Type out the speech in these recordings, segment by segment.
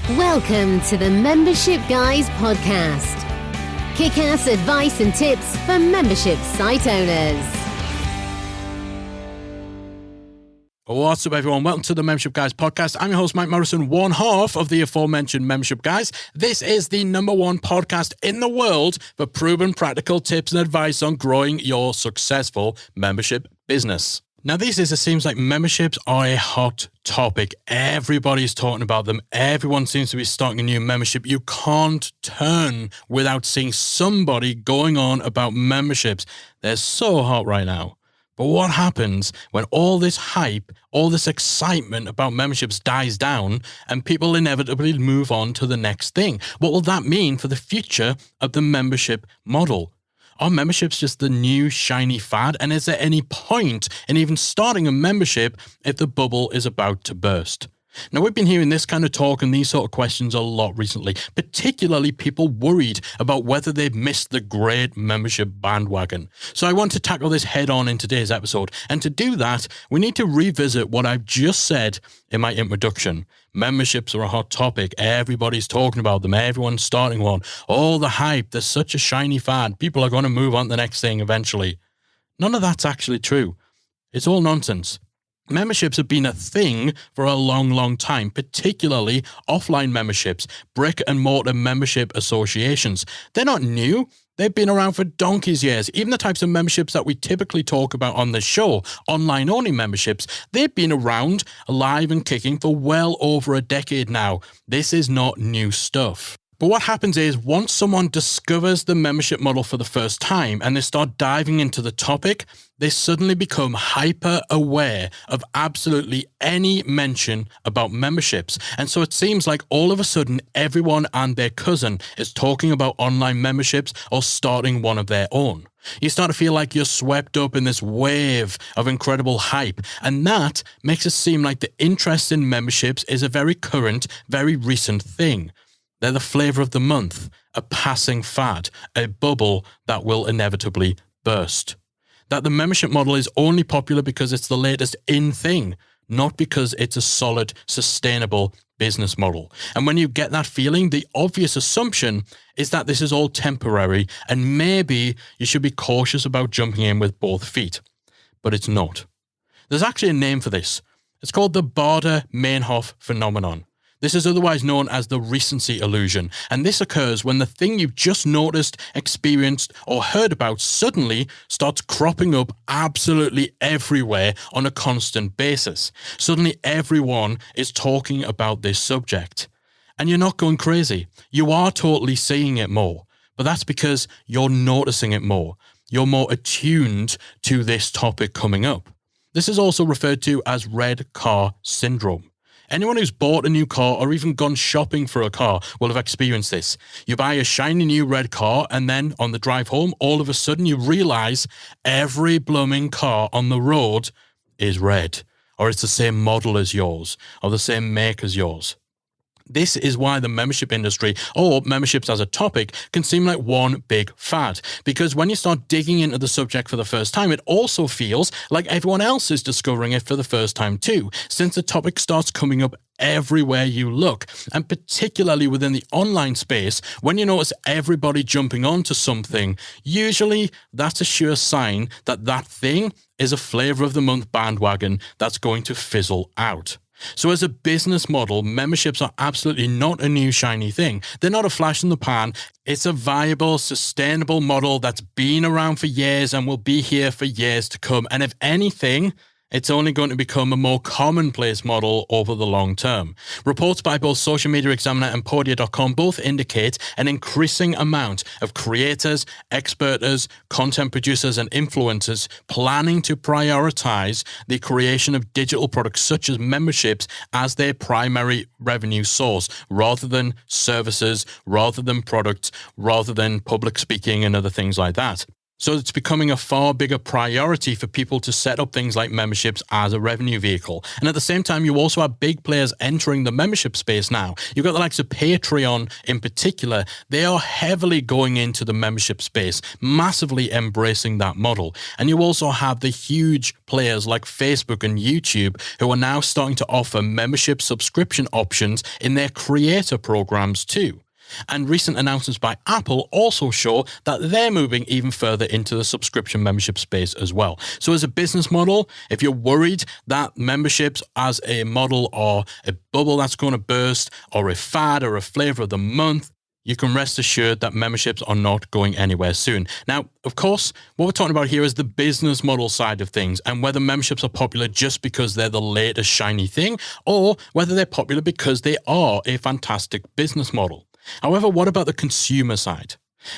Welcome to the Membership Guys podcast. Kick-ass advice and tips for membership site owners. What's up, everyone? Welcome to the Membership Guys podcast. I'm your host, Mike Morrison, one half of the aforementioned Membership Guys. This is the #1 podcast in the world for proven practical tips and advice on growing your successful membership business. Now, these days, it seems like memberships are a hot topic. Everybody's talking about them. Everyone seems to be starting a new membership. You can't turn without seeing somebody going on about memberships. They're so hot right now. But what happens when all this hype, all this excitement about memberships dies down and people inevitably move on to the next thing? What will that mean for the future of the membership model? Are memberships just the new shiny fad? And is there any point in even starting a membership if the bubble is about to burst? Now, we've been hearing this kind of talk and these sort of questions a lot recently, particularly people worried about whether they've missed the great membership bandwagon. So I want to tackle this head on in today's episode. And to do that, we need to revisit what I've just said in my introduction. Memberships are a hot topic. Everybody's talking about them. Everyone's starting one. All the hype. There's such a shiny fad. People are going to move on to the next thing eventually. None of that's actually true. It's all nonsense. Memberships have been a thing for a long, long time, particularly offline memberships, brick and mortar membership associations. They're not new. They've been around for donkey's years. Even the types of memberships that we typically talk about on this show, online-only memberships, they've been around, alive and kicking for well over a decade now. This is not new stuff. But what happens is once someone discovers the membership model for the first time and they start diving into the topic, they suddenly become hyper aware of absolutely any mention about memberships. And so it seems like all of a sudden everyone and their cousin is talking about online memberships or starting one of their own. You start to feel like you're swept up in this wave of incredible hype. And that makes it seem like the interest in memberships is a very current, very recent thing. They're the flavor of the month, a passing fad, a bubble that will inevitably burst. That the membership model is only popular because it's the latest in thing, not because it's a solid, sustainable business model. And when you get that feeling, the obvious assumption is that this is all temporary and maybe you should be cautious about jumping in with both feet. But it's not. There's actually a name for this. It's called the Baader-Meinhof phenomenon. This is otherwise known as the recency illusion, and this occurs when the thing you've just noticed, experienced, or heard about suddenly starts cropping up absolutely everywhere on a constant basis. Suddenly everyone is talking about this subject. And you're not going crazy. You are totally seeing it more, but that's because you're noticing it more. You're more attuned to this topic coming up. This is also referred to as red car syndrome. Anyone who's bought a new car or even gone shopping for a car will have experienced this. You buy a shiny new red car and then on the drive home, all of a sudden you realize every blooming car on the road is red, or it's the same model as yours, or the same make as yours. This is why the membership industry, or memberships as a topic, can seem like one big fad. Because when you start digging into the subject for the first time, it also feels like everyone else is discovering it for the first time too, since the topic starts coming up everywhere you look. And particularly within the online space, when you notice everybody jumping onto something, usually that's a sure sign that that thing is a flavor of the month bandwagon that's going to fizzle out. So as a business model, memberships are absolutely not a new shiny thing. They're not a flash in the pan. It's a viable, sustainable model that's been around for years and will be here for years to come. And if anything, it's only going to become a more commonplace model over the long term. Reports by both Social Media Examiner and Podia.com both indicate an increasing amount of creators, experters, content producers, and influencers planning to prioritize the creation of digital products such as memberships as their primary revenue source, rather than services, rather than products, rather than public speaking and other things like that. So it's becoming a far bigger priority for people to set up things like memberships as a revenue vehicle. And at the same time, you also have big players entering the membership space now. You've got the likes of Patreon in particular. They are heavily going into the membership space, massively embracing that model. And you also have the huge players like Facebook and YouTube who are now starting to offer membership subscription options in their creator programs too. And recent announcements by Apple also show that they're moving even further into the subscription membership space as well. So as a business model, if you're worried that memberships as a model are a bubble that's going to burst or a fad or a flavor of the month, you can rest assured that memberships are not going anywhere soon. Now, of course, what we're talking about here is the business model side of things and whether memberships are popular just because they're the latest shiny thing or whether they're popular because they are a fantastic business model. However, what about the consumer side?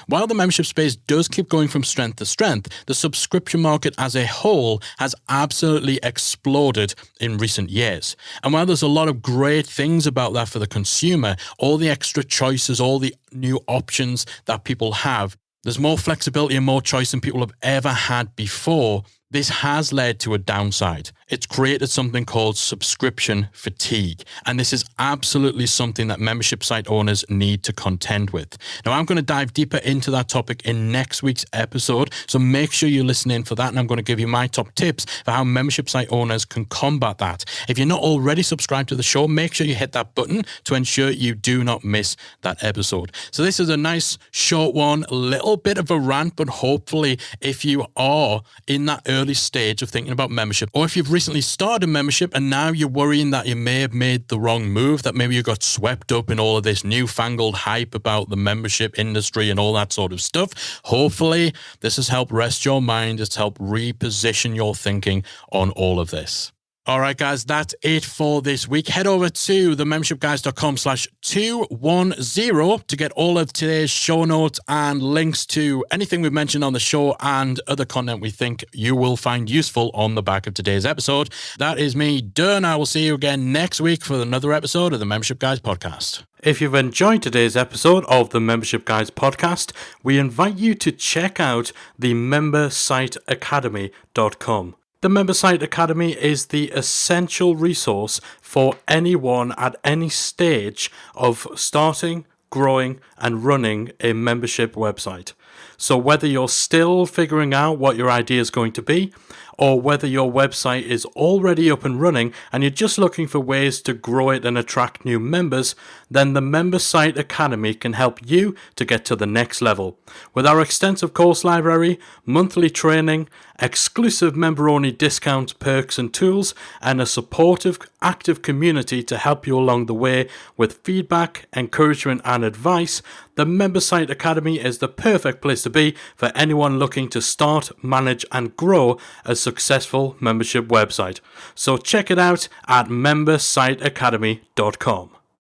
While the membership space does keep going from strength to strength, the subscription market as a whole has absolutely exploded in recent years. And while there's a lot of great things about that for the consumer, all the extra choices, all the new options that people have, there's more flexibility and more choice than people have ever had before. This has led to a downside. It's created something called subscription fatigue. And this is absolutely something that membership site owners need to contend with. Now, I'm going to dive deeper into that topic in next week's episode. So make sure you listen in for that. And I'm going to give you my top tips for how membership site owners can combat that. If you're not already subscribed to the show, make sure you hit that button to ensure you do not miss that episode. So this is a nice short one, a little bit of a rant, but hopefully if you are in that early stage of thinking about membership, or if you've recently started a membership and now you're worrying that you may have made the wrong move, that maybe you got swept up in all of this newfangled hype about the membership industry and all that sort of stuff, hopefully this has helped rest your mind. It's helped reposition your thinking on all of this. All right, guys, that's it for this week. Head over to themembershipguys.com/210 to get all of today's show notes and links to anything we've mentioned on the show and other content we think you will find useful on the back of today's episode. That is me, Dern. I will see you again next week for another episode of the Membership Guys Podcast. If you've enjoyed today's episode of the Membership Guys Podcast, we invite you to check out the membersiteacademy.com. The Member Site Academy is the essential resource for anyone at any stage of starting, growing, and running a membership website. So whether you're still figuring out what your idea is going to be, or whether your website is already up and running and you're just looking for ways to grow it and attract new members, then the Member Site Academy can help you to get to the next level. With our extensive course library, monthly training, exclusive member-only discounts, perks and tools, and a supportive, active community to help you along the way with feedback, encouragement and advice, the Member Site Academy is the perfect place to be for anyone looking to start, manage and grow a successful membership website. So check it out at membersiteacademy.com.